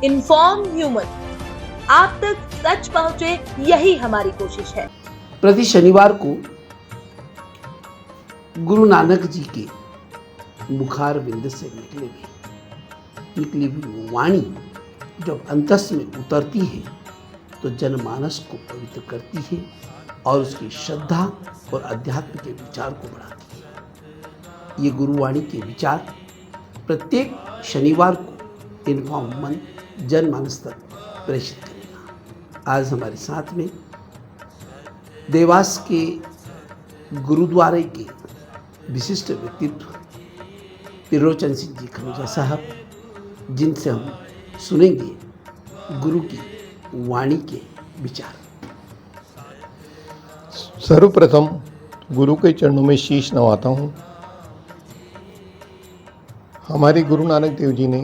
Inform human, आप तक सच पहुंचे, यही हमारी कोशिश है। प्रति शनिवार को गुरु नानक जी के मुखार बिंद से निकली हुई वाणी जब अंतस में उतरती है तो जनमानस को पवित्र करती है और उसकी श्रद्धा और अध्यात्म के विचार को बढ़ाती है। ये गुरुवाणी के विचार प्रत्येक शनिवार को इन्फॉर्म मन जनमानस तक प्रेषित करेगा। आज हमारे साथ में देवास के गुरुद्वारे के विशिष्ट व्यक्तित्व त्रिलोचन सिंह जी खनुजा साहब, जिनसे हम सुनेंगे गुरु की वाणी के विचार। सर्वप्रथम गुरु के चरणों में शीश नवाता हूँ। हमारे गुरु नानक देव जी ने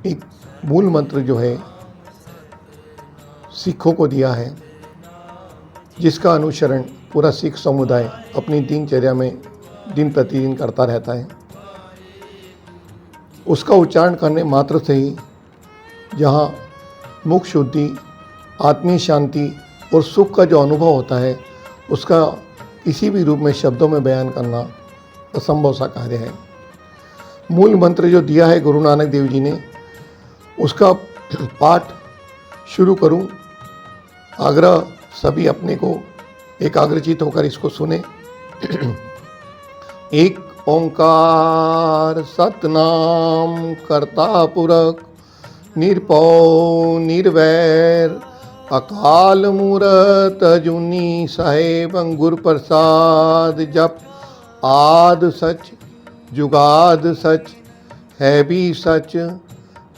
एक मूल मंत्र जो है सिखों को दिया है, जिसका अनुसरण पूरा सिख समुदाय अपनी दिनचर्या में दिन प्रतिदिन करता रहता है। उसका उच्चारण करने मात्र से ही जहाँ मुख शुद्धि, आत्मीय शांति और सुख का जो अनुभव होता है, उसका किसी भी रूप में शब्दों में बयान करना असंभव सा कार्य है। मूल मंत्र जो दिया है गुरु नानक देव जी ने, उसका पाठ शुरू करूं। आग्रह सभी अपने को एकाग्रचित होकर इसको सुने। एक ओंकार सतनाम करता पुरख निरपौ निर्वैर अकाल मूरत अजूनी साहेब अंगुर प्रसाद जप आद सच जुगाद सच है भी सच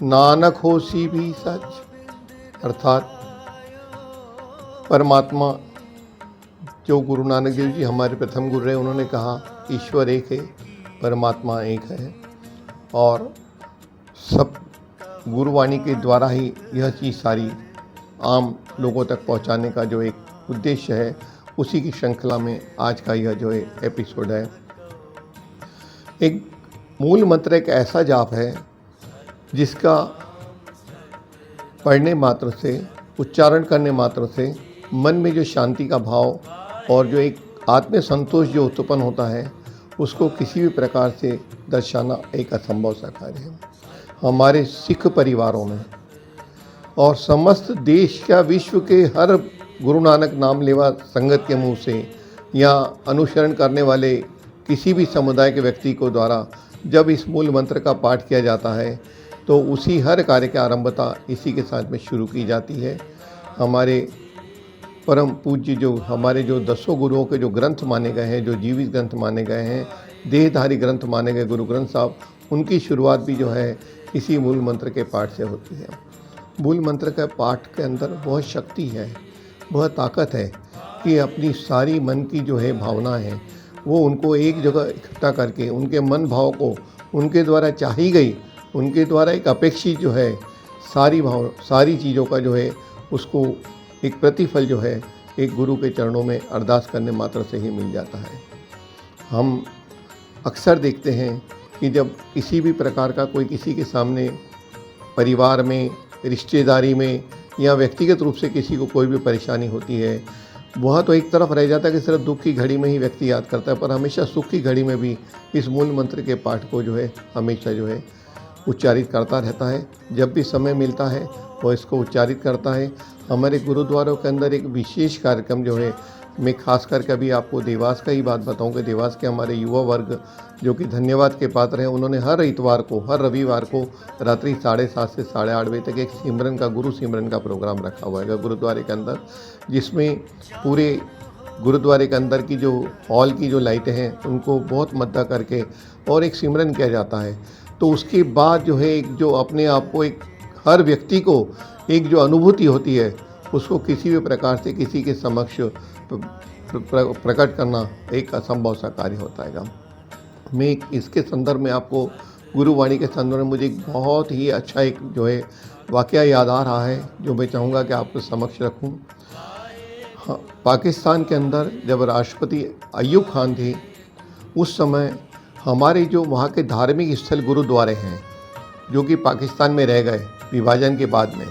नानक होसी भी सच। अर्थात परमात्मा जो गुरु नानक देव जी हमारे प्रथम गुरु रहे, उन्होंने कहा ईश्वर एक है, परमात्मा एक है और सब गुरुवाणी के द्वारा ही यह चीज़ सारी आम लोगों तक पहुंचाने का जो एक उद्देश्य है, उसी की श्रृंखला में आज का यह जो एपिसोड है। एक मूल मंत्र एक ऐसा जाप है जिसका पढ़ने मात्र से, उच्चारण करने मात्र से मन में जो शांति का भाव और जो एक आत्म संतोष जो उत्पन्न होता है, उसको किसी भी प्रकार से दर्शाना एक असंभव सा कार्य है। हमारे सिख परिवारों में और समस्त देश या विश्व के हर गुरु नानक नाम लेवा संगत के मुंह से या अनुसरण करने वाले किसी भी समुदाय के व्यक्ति को द्वारा जब इस मूल मंत्र का पाठ किया जाता है तो उसी हर कार्य की आरंभता इसी के साथ में शुरू की जाती है। हमारे परम पूज्य जो हमारे जो दसों गुरुओं के जो ग्रंथ माने गए हैं, जो जीवित ग्रंथ माने गए हैं, देहधारी ग्रंथ माने गए गुरु ग्रंथ साहब, उनकी शुरुआत भी जो है इसी मूल मंत्र के पाठ से होती है। मूल मंत्र के पाठ के अंदर बहुत शक्ति है, बहुत ताकत है कि अपनी सारी मन की जो है भावना है वो उनको एक जगह इकट्ठा करके उनके मन भाव को उनके द्वारा चाही गई, उनके द्वारा एक अपेक्षित जो है सारी चीज़ों का जो है उसको एक प्रतिफल जो है एक गुरु के चरणों में अरदास करने मात्र से ही मिल जाता है। हम अक्सर देखते हैं कि जब किसी भी प्रकार का कोई किसी के सामने परिवार में, रिश्तेदारी में या व्यक्तिगत रूप से किसी को कोई भी परेशानी होती है, वह तो एक तरफ रह जाता है कि सिर्फ दुख की घड़ी में ही व्यक्ति याद करता है, पर हमेशा सुख की घड़ी में भी इस मूल मंत्र के पाठ को जो है हमेशा जो है उच्चारित करता रहता है। जब भी समय मिलता है वो इसको उच्चारित करता है। हमारे गुरुद्वारों के अंदर एक विशेष कार्यक्रम जो है, मैं खास करके अभी आपको देवास का ही बात बताऊं कि देवास के हमारे युवा वर्ग जो कि धन्यवाद के पात्र हैं, उन्होंने हर इतवार को, हर रविवार को रात्रि 7:30 से 8:30 बजे तक एक सिमरन का, गुरु सिमरन का प्रोग्राम रखा हुआ है गुरुद्वारे के अंदर, जिसमें पूरे गुरुद्वारे के अंदर की जो हॉल की जो लाइटें हैं उनको बहुत मद्दा करके और एक सिमरन किया जाता है। तो उसके बाद जो है एक जो अपने आप को एक हर व्यक्ति को एक जो अनुभूति होती है उसको किसी भी प्रकार से किसी के समक्ष प्रकट करना एक असंभव सा कार्य होता है। मैं इसके संदर्भ में आपको गुरुवाणी के संदर्भ में मुझे एक बहुत ही अच्छा एक जो है वाक़या याद आ रहा है जो मैं चाहूँगा कि आपके समक्ष रखूँ। पाकिस्तान के अंदर जब राष्ट्रपति अय्यूब खान थे, उस समय हमारे जो वहाँ के धार्मिक स्थल गुरुद्वारे हैं जो कि पाकिस्तान में रह गए विभाजन के बाद में,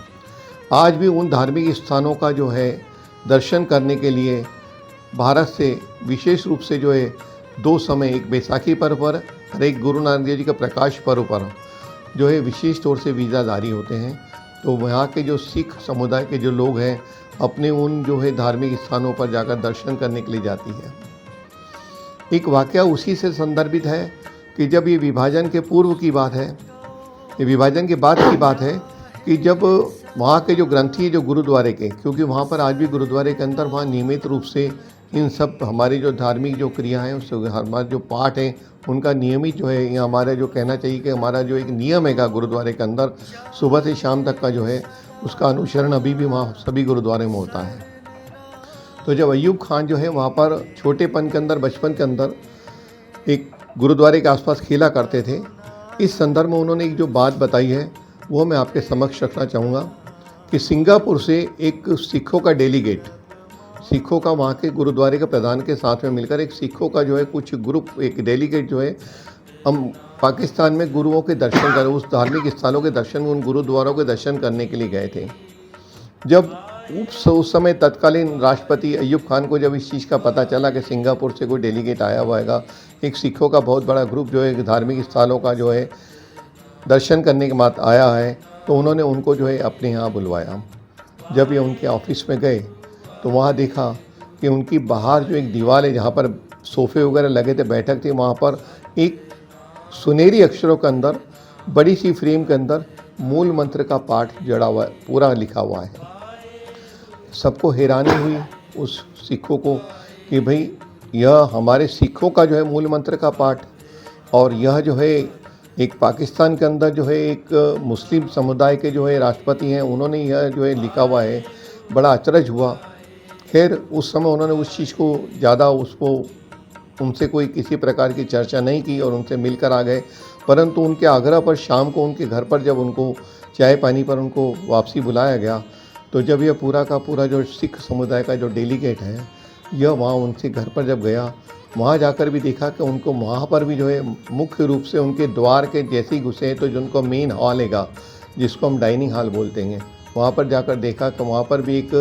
आज भी उन धार्मिक स्थानों का जो है दर्शन करने के लिए भारत से विशेष रूप से जो है 2 समय, एक बैसाखी पर्व पर और एक गुरु नानक देव जी का प्रकाश पर्व पर जो है विशेष तौर से वीज़ा जारी होते हैं। तो वहाँ के जो सिख समुदाय के जो लोग हैं अपने उन जो है धार्मिक स्थानों पर जाकर दर्शन करने के लिए जाती है। एक वाक़या उसी से संदर्भित है कि जब ये विभाजन के पूर्व की बात है, ये विभाजन के बाद की बात है कि जब वहाँ के जो ग्रंथी है जो गुरुद्वारे के, क्योंकि वहाँ पर आज भी गुरुद्वारे के अंदर वहाँ नियमित रूप से इन सब हमारी जो धार्मिक जो क्रिया हैं, उस हमारे जो पाठ हैं उनका नियमित जो है, ये हमारा जो कहना चाहिए कि हमारा जो एक नियम हैगा गुरुद्वारे के अंदर सुबह से शाम तक का जो है उसका अनुसरण अभी भी वहाँ सभी गुरुद्वारे में होता है। तो जब अय्यूब खान जो है वहाँ पर छोटेपन के अंदर, बचपन के अंदर एक गुरुद्वारे के आसपास खेला करते थे, इस संदर्भ में उन्होंने एक जो बात बताई है वो मैं आपके समक्ष रखना चाहूँगा कि सिंगापुर से एक सिखों का डेलीगेट, सिखों का वहाँ के गुरुद्वारे के प्रधान के साथ में मिलकर एक सिखों का जो है कुछ ग्रुप, एक डेलीगेट जो है हम पाकिस्तान में गुरुओं के दर्शन कर, उस धार्मिक स्थलों के दर्शन, उन गुरुद्वारों के दर्शन करने के लिए गए थे। जब उस समय तत्कालीन राष्ट्रपति अय्यूब खान को जब इस चीज़ का पता चला कि सिंगापुर से कोई डेलीगेट आया हुआ है, एक सिखों का बहुत बड़ा ग्रुप जो है धार्मिक स्थलों का जो है दर्शन करने के बाद आया है, तो उन्होंने उनको जो है अपने यहाँ बुलवाया। जब ये उनके ऑफिस में गए तो वहाँ देखा कि उनकी बाहर जो एक दीवार है जहाँ पर सोफ़े वगैरह लगे थे, बैठक थी, वहाँ पर एक सुनहरी अक्षरों के अंदर बड़ी सी फ्रेम के अंदर मूल मंत्र का पाठ जड़ा हुआ है, पूरा लिखा हुआ है। सबको हैरानी हुई उस सिखों को कि भाई यह हमारे सिखों का जो है मूल मंत्र का पाठ, और यह जो है एक पाकिस्तान के अंदर जो है एक मुस्लिम समुदाय के जो है राष्ट्रपति हैं, उन्होंने यह जो है लिखा हुआ है। बड़ा अचरज हुआ। खैर उस समय उन्होंने उस चीज़ को ज़्यादा उनसे कोई किसी प्रकार की चर्चा नहीं की और उनसे मिलकर आ गए, परंतु उनके आग्रह पर शाम को उनके घर पर जब उनको चाय पानी पर उनको वापसी बुलाया गया, तो जब यह पूरा का पूरा जो सिख समुदाय का जो डेलीगेट है यह वहाँ उनसे घर पर जब गया, वहाँ जाकर भी देखा कि उनको वहाँ पर भी जो है मुख्य रूप से उनके द्वार के जैसे ही घुसे तो जो उनको मेन हॉल हैगा जिसको हम डाइनिंग हॉल बोलते हैं, वहाँ पर जाकर देखा कि वहाँ पर भी एक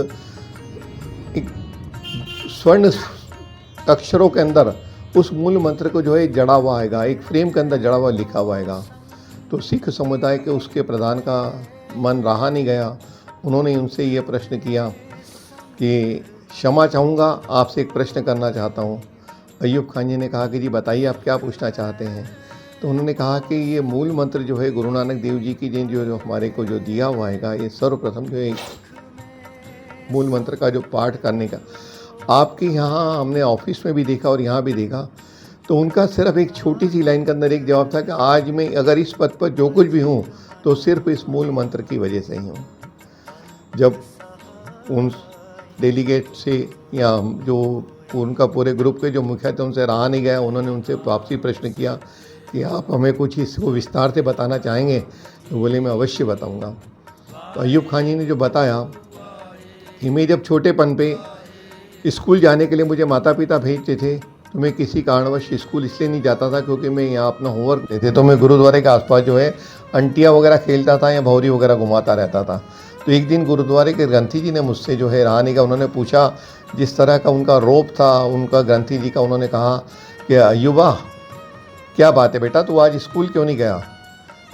स्वर्ण अक्षरों के अंदर उस मूल मंत्र को जो है जड़ा हुआ हैगा, एक फ्रेम के अंदर जड़ा हुआ लिखा हुआ हैगा। तो सिख समुदाय के उसके प्रधान का मन रहा नहीं गया, उन्होंने उनसे ये प्रश्न किया कि क्षमा चाहूँगा, आपसे एक प्रश्न करना चाहता हूँ। अय्यूब खान जी ने कहा कि जी बताइए आप क्या पूछना चाहते हैं। तो उन्होंने कहा कि ये मूल मंत्र जो है गुरु नानक देव जी की जो हमारे को जो दिया हुआ हैगा, ये सर्वप्रथम जो है मूल मंत्र का जो पाठ करने का आपके यहाँ हमने ऑफिस में भी देखा और यहाँ भी देखा, तो उनका सिर्फ एक छोटी सी लाइन के अंदर एक जवाब था कि आज मैं अगर इस पद पर जो कुछ भी हूँ तो सिर्फ इस मूल मंत्र की वजह से ही हूँ। जब उन डेलीगेट से या जो उनका पूरे ग्रुप के जो मुखिया थे उनसे रहा नहीं गया, उन्होंने उनसे वापसी प्रश्न किया कि आप हमें कुछ इसको विस्तार से बताना चाहेंगे, तो बोले मैं अवश्य बताऊंगा। तो अय्यूब खान जी ने जो बताया कि मैं जब छोटेपन पे स्कूल जाने के लिए मुझे माता पिता भेजते थे, तो मैं किसी कारणवश स्कूल इसलिए नहीं जाता था क्योंकि मैं यहाँ अपना होमवर्क देते, तो मैं गुरुद्वारे के आसपास जो है अंटिया वगैरह खेलता था या भौरी वगैरह घुमाता रहता था। तो एक दिन गुरुद्वारे के ग्रंथी जी ने मुझसे जो है रहा नहीं का, उन्होंने पूछा जिस तरह का उनका रोब था उनका ग्रंथी जी का, उन्होंने कहा कि अय्यूबा क्या बात है बेटा, तू आज स्कूल क्यों नहीं गया।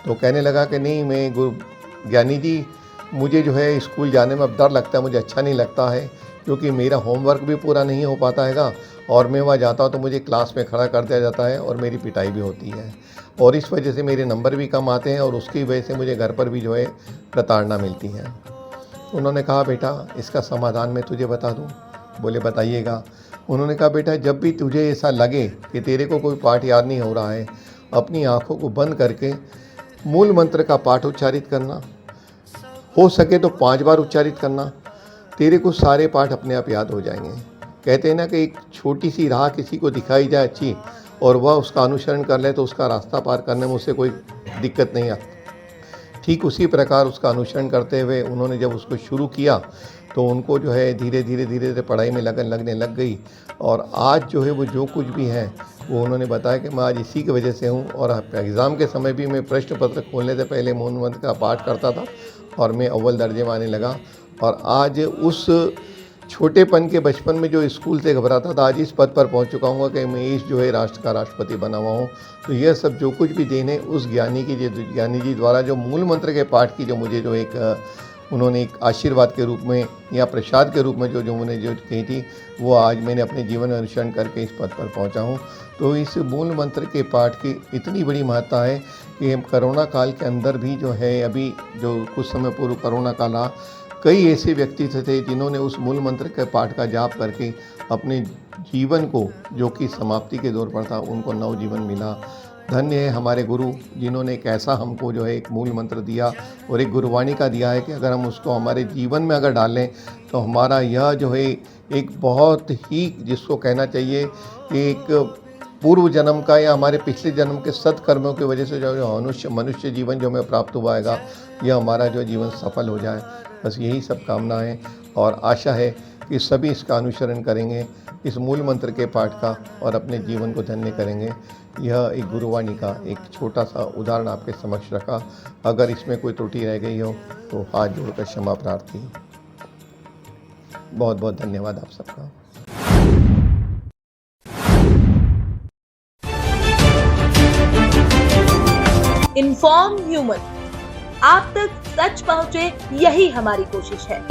तो कहने लगा कि नहीं मैं ज्ञानी जी मुझे जो है स्कूल जाने में अब डर लगता है, मुझे अच्छा नहीं लगता है क्योंकि मेरा होमवर्क भी पूरा नहीं हो पाता हैगा और मैं वहाँ जाता हूँ तो मुझे क्लास में खड़ा कर दिया जाता है और मेरी पिटाई भी होती है और इस वजह से मेरे नंबर भी कम आते हैं और उसकी वजह से मुझे घर पर भी जो है प्रताड़ना मिलती है। उन्होंने कहा बेटा इसका समाधान मैं तुझे बता दूँ। बोले बताइएगा। उन्होंने कहा बेटा जब भी तुझे ऐसा लगे कि तेरे को कोई पाठ याद नहीं हो रहा है, अपनी आँखों को बंद करके मूल मंत्र का पाठ उच्चारित करना, हो सके तो 5 बार उच्चारित करना, तेरे को सारे पाठ अपने आप याद हो जाएंगे। कहते हैं ना कि एक छोटी सी राह किसी को दिखाई जाए अच्छी और वह उसका अनुसरण कर ले तो उसका रास्ता पार करने में उससे कोई दिक्कत नहीं आती। ठीक उसी प्रकार उसका अनुसरण करते हुए उन्होंने जब उसको शुरू किया तो उनको जो है धीरे धीरे पढ़ाई में लगन लगने लग गई और आज जो है वो जो कुछ भी है वो उन्होंने बताया कि मैं आज इसी की वजह से हूँ। और एग्ज़ाम के समय भी मैं प्रश्न पत्र खोलने से पहले मूल मंत्र का पाठ करता था और मैं अव्वल दर्जे में आने लगा। और आज उस छोटेपन के बचपन में जो स्कूल से घबराता था, आज इस पद पर पहुंच चुका हूँ कि मैं इस जो है राष्ट्र का राष्ट्रपति बना हुआ हूँ। तो यह सब जो कुछ भी देन है उस ज्ञानी जी द्वारा जो मूल मंत्र के पाठ की जो मुझे जो एक उन्होंने एक आशीर्वाद के रूप में या प्रसाद के रूप में जो मुझे जो कही थी, वो आज मैंने अपने जीवन में अनुसरण करके इस पद पर पहुंचा हूं। तो इस मूल मंत्र के पाठ की इतनी बड़ी महत्ता है कि हम कोरोना काल के अंदर भी जो है, अभी जो कुछ समय पूर्व कोरोना काल आ, कई ऐसे व्यक्ति थे जिन्होंने उस मूल मंत्र के पाठ का जाप करके अपने जीवन को, जो कि समाप्ति के दौर पर था, उनको नवजीवन मिला। धन्य है हमारे गुरु जिन्होंने एक ऐसा हमको जो है एक मूल मंत्र दिया और एक गुरुवाणी का दिया है कि अगर हम उसको हमारे जीवन में अगर डालें तो हमारा यह जो है एक बहुत ही, जिसको कहना चाहिए कि एक पूर्व जन्म का या हमारे पिछले जन्म के सत्कर्मों की वजह से जो मनुष्य जीवन जो हमें प्राप्त हुआ है, यह हमारा जो जीवन सफल हो जाए। बस यही सब कामना है और आशा है कि सभी इसका अनुसरण करेंगे, इस मूल मंत्र के पाठ का, और अपने जीवन को धन्य करेंगे। यह एक गुरुवाणी का एक छोटा सा उदाहरण आपके समक्ष रखा। अगर इसमें कोई त्रुटि रह गई हो तो हाथ जोड़कर क्षमा प्रार्थी। बहुत बहुत धन्यवाद आप सबका। इन्फॉर्म ह्यूमन, आप तक सच पहुंचे, यही हमारी कोशिश है।